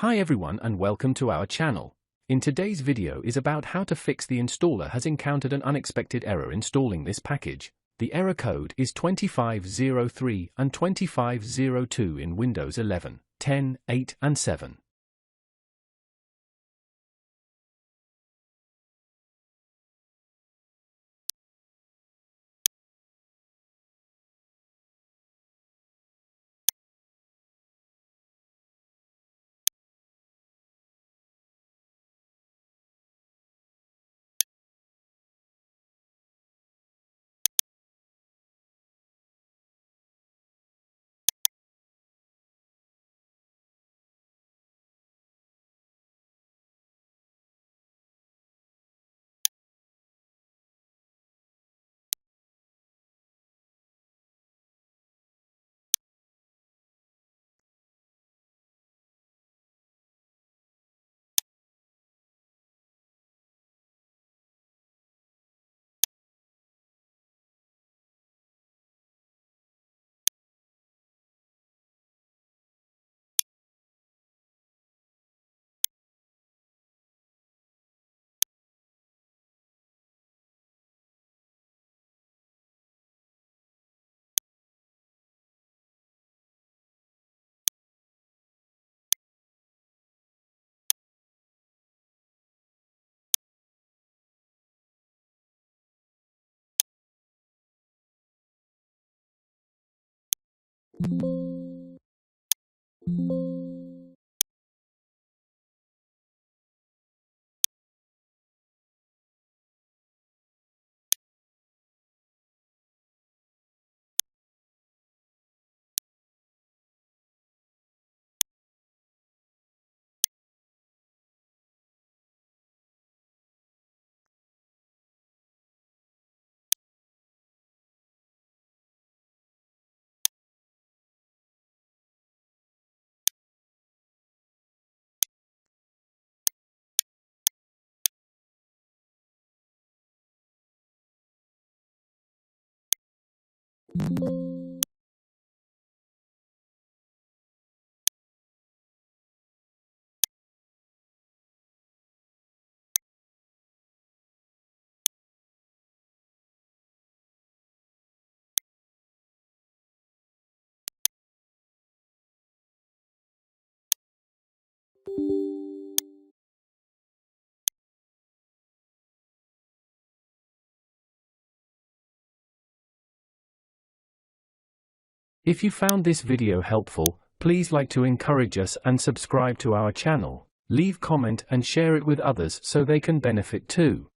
Hi everyone and welcome to our channel. In today's video is about how to fix the installer has encountered an unexpected error installing this package. The error code is 2503 and 2502 in Windows 11, 10, 8 and 7. If you found this video helpful, please like to encourage us and subscribe to our channel. Leave comment and share it with others so they can benefit too.